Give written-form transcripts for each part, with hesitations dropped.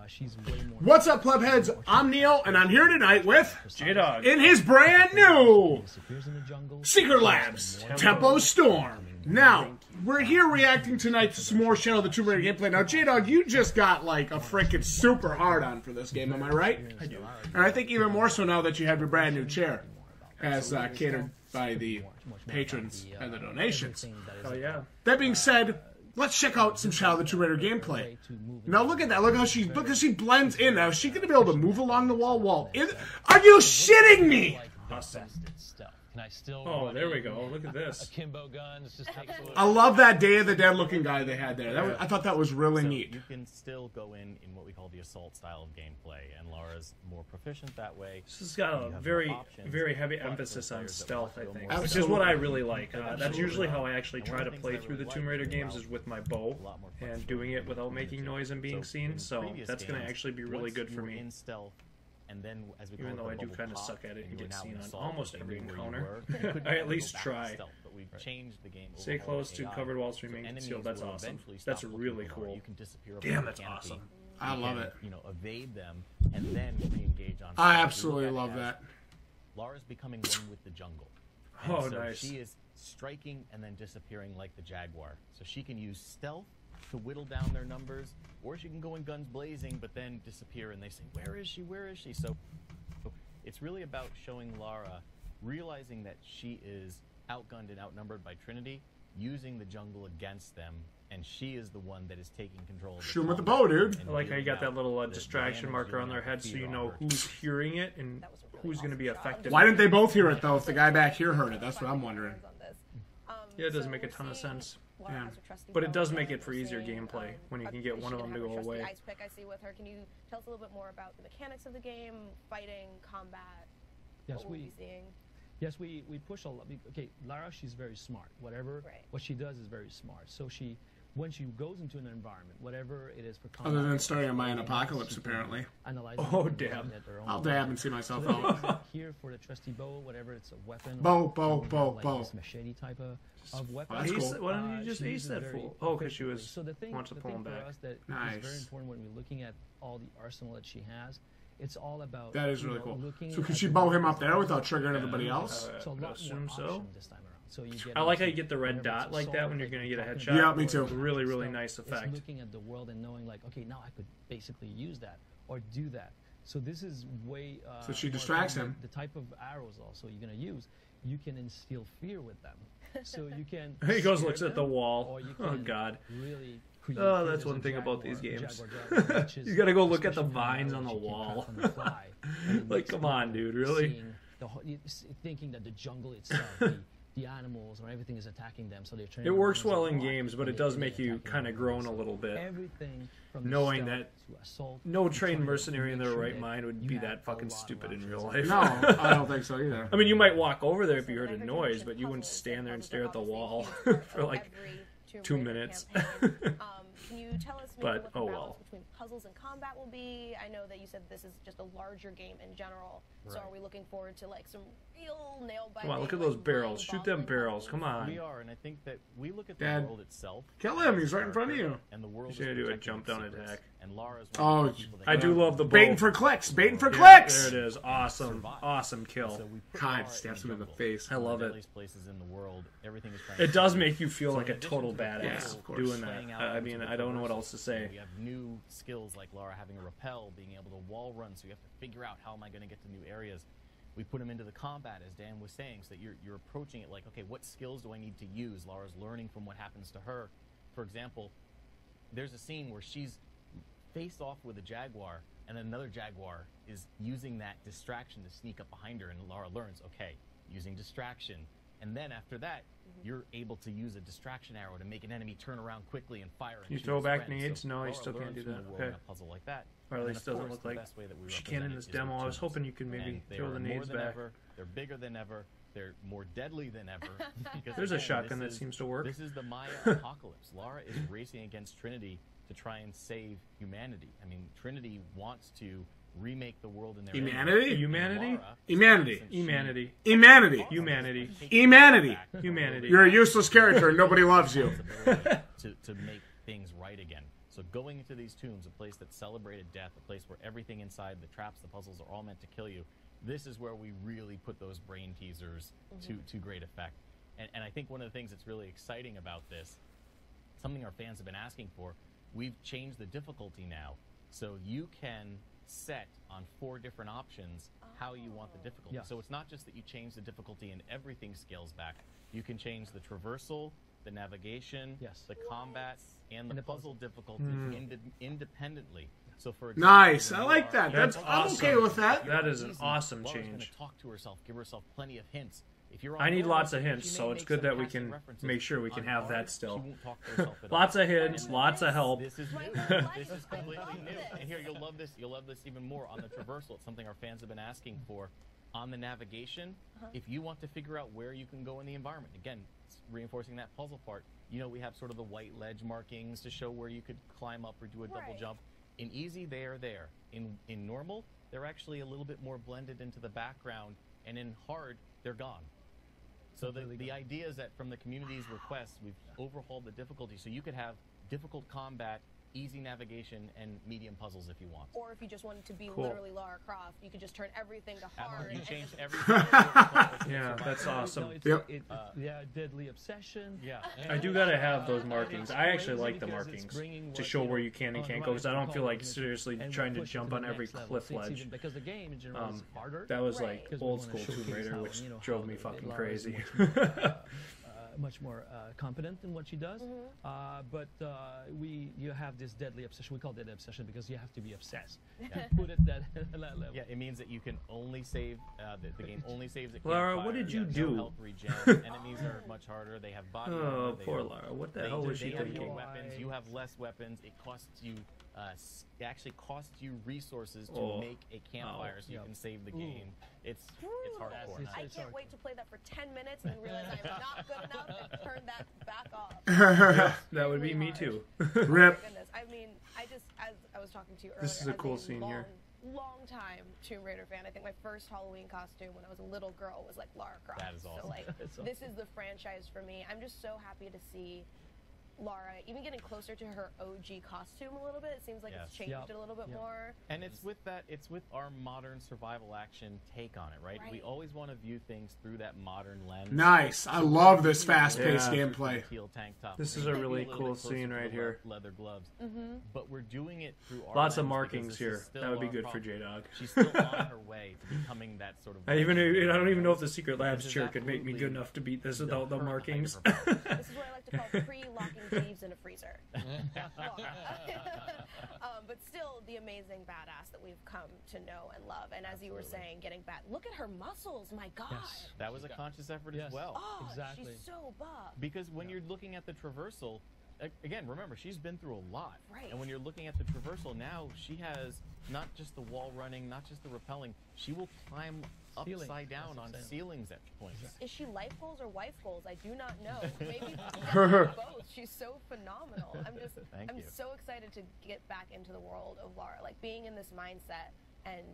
she's way more. What's up, plebheads? I'm Neil, and I'm here tonight with Jdog in his brand new Secret Labs Tempo Storm. Now, we're here reacting tonight to some more Shadow of the Tomb Raider gameplay. Now, Jdog, you just got like a freaking super hard on for this game, am I right? I do. And I think even more so now that you have your brand new chair, as catered by the patrons and the donations. Oh yeah. That being said, let's check out some Shadow of the Tomb Raider gameplay. Now look at that. Look how she blends in. Now is she gonna be able to move along the wall? Are you shitting me? Awesome. Can I still Oh, there we go. Look at this. Akimbo gun. It's just I love that Day of the Dead looking guy they had there. I thought that was really neat. You can still go in what we call the assault style of gameplay, and Laura's more proficient that way. This has got a very heavy emphasis on stealth, I think, which is what I really like. That's usually how I actually try to play through the Tomb Raider games, is with my bow and doing it without making noise and being seen. So that's going to actually be really good for me. And then, as we Even though I do kind of suck at it and get seen on almost every encounter, I at least try. Stay close to covered walls to remain concealed. That's awesome. That's really cool. Damn, that's awesome. I love it. You know, evade them and then re-engage on. I absolutely love that. Laura's becoming one with the jungle. Oh, nice. She is striking and then disappearing like the jaguar. So she can use stealth to whittle down their numbers, or she can go in guns blazing but then disappear and they say, where is she, where is she? So it's really about showing Lara realizing that she is outgunned and outnumbered by Trinity, using the jungle against them, and she is the one that is taking control of the Shoot him with the bow, dude. I like how you got that little distraction marker on their head so you know who's hearing it and who's going to be affected. Why didn't they both hear it though if the guy back here heard it? That's what I'm wondering. Yeah, it doesn't make a ton of sense. Yeah. But it does make it for easier gameplay when you can get one of them to go away. Ice pick I see with her. Can you tell us a little bit more about the mechanics of the game, fighting, combat? Yes, what we'll be seeing? Yes, we push a lot. Okay, Lara, she's very smart. What she does is very smart. So when she goes into an environment, whatever it is for combat, other than starting a Mayan apocalypse, apparently. Oh damn! I'll dab and see myself out. Here for the trusty bow, whatever it's a weapon. Bow. This machete type of weapon. That's cool. Why don't you just ace that fool? Oh, because she was wants to pull him back. For us that is very important when we're looking at all the arsenal that she has. It's all about that is really cool. So can she bow him up there without triggering everybody else? I assume so. This time around. So you get I like how you get the red dot like that when you're going to get a headshot. Yeah, me too. Really nice effect. It's looking at the world and knowing like, okay, now I could basically use that or do that. So this is way. So she distracts him. The type of arrows also you're going to use, you can instill fear with them. So you can. He goes looks at the wall. Oh God. Really. Oh, that's one thing about these games. You gotta go look at the vines on the wall. Like, come on, dude, really? Thinking that the jungle itself, the animals or everything is attacking them, so they're trying. It works well in games, but it does make you kind of groan a little bit. Knowing that no trained mercenary in their right mind would be that fucking stupid in real life. No, I don't think so either. I mean, you might walk over there if you heard a noise, but you wouldn't stand there and stare at the wall for like 2 minutes. Can you tell us maybe what the balance between puzzles and combat will be? I know that you said this is just a larger game in general, so are we looking forward to like some real nail-biting? Come on, look at those barrels. Shoot them barrels. Come on. We are, and I think that we look at the world itself. Kill him. He's right in front of you. And the world He's gonna do a jump down attack. And Lara's I do love the bow. Baiting for clicks. Baiting for clicks. There it is. Awesome. Awesome kill. God, stabs him in the face. I love it. Places in the world, everything is it does make you feel like a total badass doing that. I mean, I don't know what else to say. We have new skills like Lara having a rappel, being able to wall run, so you have to figure out how am I going to get to new areas. We put them into the combat, as Dan was saying, so that you're approaching it like, okay, what skills do I need to use? Lara's learning from what happens to her. For example, there's a scene where she's faced off with a jaguar, and another jaguar is using that distraction to sneak up behind her, and Lara learns, okay, using distraction. And then after that, you're able to use a distraction arrow to make an enemy turn around quickly and fire. You throw back nades? So no, you still can't do that. Okay. A puzzle like that. Or at least doesn't look like she can in this demo. I was hoping you could maybe throw the nades back. They're bigger than ever. They're more deadly than ever. There's a shotgun that seems to work. This is the Maya apocalypse. Lara is racing against Trinity to try and save humanity. I mean, Trinity wants to remake the world in their Humanity? Humanity? Humanity. Humanity. Humanity. Humanity. Humanity. Humanity. You're a useless character and nobody loves you. to make things right again. So going into these tombs, a place that celebrated death, a place where everything inside, the traps, the puzzles are all meant to kill you, this is where we really put those brain teasers to great effect. And I think one of the things that's really exciting about this, something our fans have been asking for, we've changed the difficulty now. So you can set on 4 different options how you want the difficulty. So it's not just that you change the difficulty and everything scales back. You can change the traversal, the navigation, the combat, and the puzzle difficulty independently. So for example, nice, I like that. That's awesome. I'm okay with that. That is an awesome Laura's change. Gonna talk to herself, give herself plenty of hints. If you're on I need board, lots of hints, so it's good that we can make sure we can have that still. She won't talk to herself at Lots all. of hints, lots of help. This is new. This is completely new. And here, you'll love this. You'll love this even more on the traversal. It's something our fans have been asking for. On the navigation, if you want to figure out where you can go in the environment, again, it's reinforcing that puzzle part. You know, we have sort of the white ledge markings to show where you could climb up or do a double jump. In easy, they are there. In normal, they're actually a little bit more blended into the background, and in hard, they're gone. So the idea is that from the community's requests, we've overhauled the difficulty so you could have difficult combat, easy navigation, and medium puzzles if you want. Or if you just wanted to be literally Lara Croft, you could just turn everything to hard. You and change just everything. Yeah, that's awesome. Deadly Obsession. Yeah. I do gotta have those markings. I actually like the markings to show where you can and can't go, because I don't feel like seriously trying to jump on every cliff ledge. Because the game in general is harder. That was like old school Tomb Raider, which drove me fucking crazy. Much more competent in what she does, but you have this deadly obsession. We call it deadly obsession because you have to be obsessed. And put it that level. Yeah, it means that you can only save. The game only saves at Lara, campfire. what did you have do? No health regen. Enemies are much harder. They have body armor. Oh, they poor have- Lara. What the they hell was she have thinking? more weapons. You have less weapons. It costs you. It actually costs you resources to make a campfire so you can save the game. It's hardcore. I can't wait to play that for 10 minutes and realize I'm not good enough and turn that back off. That would be me too. Oh Rip. my goodness. I mean, as I was talking to you earlier, This is a as cool scene long, here. Long time Tomb Raider fan. I think my first Halloween costume when I was a little girl was like Lara Croft. That is awesome. So like, That's this is the franchise for me. I'm just so happy to see Lara even getting closer to her OG costume a little bit. It seems like it's changed it a little bit more. And it's with that. It's with our modern survival action take on it, right? We always want to view things through that modern lens. Nice. I love this fast-paced gameplay. Tank top. This is a really cool scene right here. Leather gloves. But we're doing it through our Lots of lens markings because this here. is still That would be our good for problem. Jdog. She's still on her way to becoming that sort of. I don't even know if the Secret Labs chair could make me good enough to beat this without the markings. This is what I like to call pre-locking thieves in a freezer. But still, the amazing badass that we've come to know and love. And as you were saying, getting back, look at her muscles. My God. Yes. That was a conscious effort as well. Oh, Exactly. she's so buff. Because when you're looking at the traversal, again, remember, she's been through a lot. Right. And when you're looking at the traversal now, she has not just the wall running, not just the rappelling. She will climb upside down on ceilings at points. Is she life goals or wife goals? I do not know. Maybe both. She's so phenomenal. I'm so excited to get back into the world of Lara, like being in this mindset and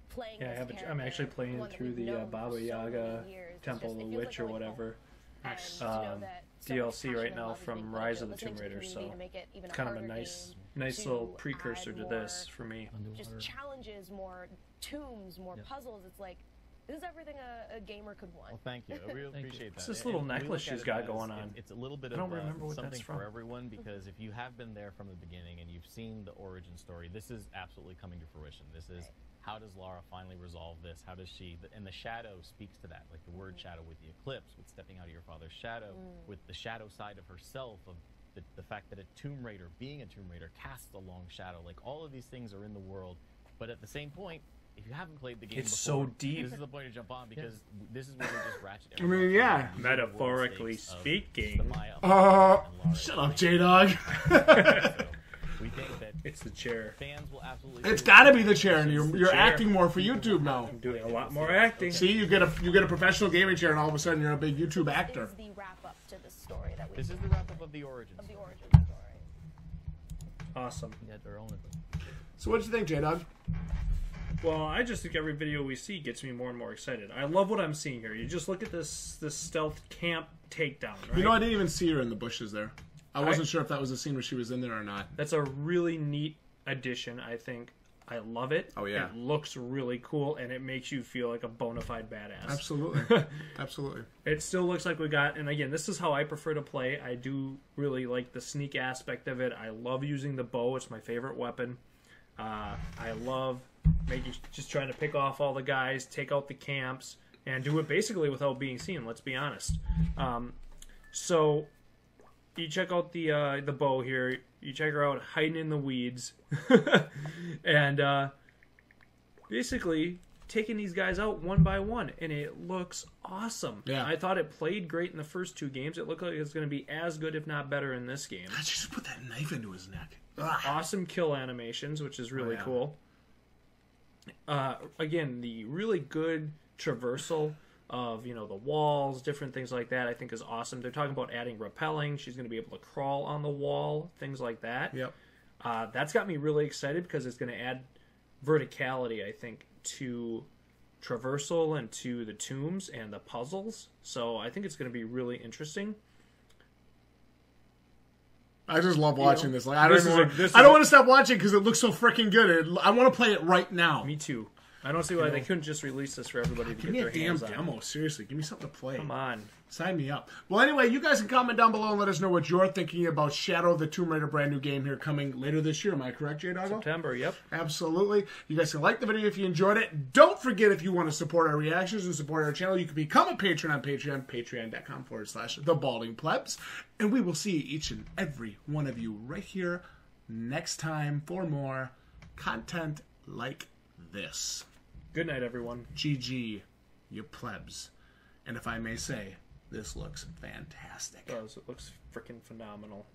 playing. Yeah, this I'm actually playing one that through we've the known for Baba so Yaga many years. Temple of the Feels Witch like or going home. whatever. And to know that so much DLC right passion now and love is from being Rise put of the into Tomb listening to Raider, the so community to make it even a kind of a harder nice game, little to precursor add to this for me. just challenges, more tombs, more puzzles. It's like, this is everything a gamer could want. Well, thank you. I really appreciate that. It's this little And we necklace look at she's it got as going on. It's a little bit I don't of remember what something that's from. for everyone, because if you have been there from the beginning and you've seen the origin story, this is absolutely coming to fruition. This is how does Lara finally resolve this? How does she? And the shadow speaks to that, like the word shadow with the eclipse, with stepping out of your father's shadow, with the shadow side of herself, of the fact that a Tomb Raider, being a Tomb Raider, casts a long shadow. Like all of these things are in the world, but at the same point, if you haven't played the game It's before, so deep. this is the point to jump on, because this is where we just ratchet I mean, yeah. Metaphorically speaking. Shut up, Jdog. We think that It's the chair. fans will absolutely. It's got to be the chair, and you're acting more for YouTube now. I'm doing a lot more acting. See, you get a professional gaming chair, and all of a sudden you're a big YouTube actor. This is the wrap up to the story that we This is the wrap up of the origins. of the origin story. Awesome. Yeah, their own. So what did you think, Jdog? Well, I just think every video we see gets me more and more excited. I love what I'm seeing here. You just look at this stealth camp takedown, right? You know, I didn't even see her in the bushes there. I wasn't sure if that was a scene where she was in there or not. That's a really neat addition, I think. I love it. Oh, yeah. It looks really cool, and it makes you feel like a bona fide badass. Absolutely. Absolutely. It still looks like we got, and again, this is how I prefer to play. I do really like the sneak aspect of it. I love using the bow. It's my favorite weapon. I love just trying to pick off all the guys, take out the camps, and do it basically without being seen, let's be honest. So you check out the bow here. You check her out hiding in the weeds. And basically taking these guys out one by one. And it looks awesome. Yeah. I thought it played great in the first 2 games. It looked like it's going to be as good, if not better, in this game. God, she just put that knife into his neck. Awesome kill animations, which is really cool. Again, the really good traversal of, the walls, different things like that, I think is awesome. They're talking about adding rappelling. She's going to be able to crawl on the wall, things like that. Yep. That's got me really excited because it's going to add verticality, I think, to traversal and to the tombs and the puzzles. So I think it's going to be really interesting. I just love watching this. Like, I don't want to stop watching because it looks so freaking good. I want to play it right now. Me too. I don't see why they couldn't just release this for everybody to get their hands on. Give me a damn demo. Seriously, give me something to play. Come on. Sign me up. Well, anyway, you guys can comment down below and let us know what you're thinking about Shadow of the Tomb Raider, brand new game here coming later this year. Am I correct, Jdog? September, yep. Absolutely. You guys can like the video if you enjoyed it. Don't forget, if you want to support our reactions and support our channel, you can become a patron on Patreon, patreon.com/the Balding Plebs. And we will see each and every one of you right here next time for more content like this. Good night, everyone. GG, you plebs. And if I may say, this looks fantastic. It does. It looks freaking phenomenal.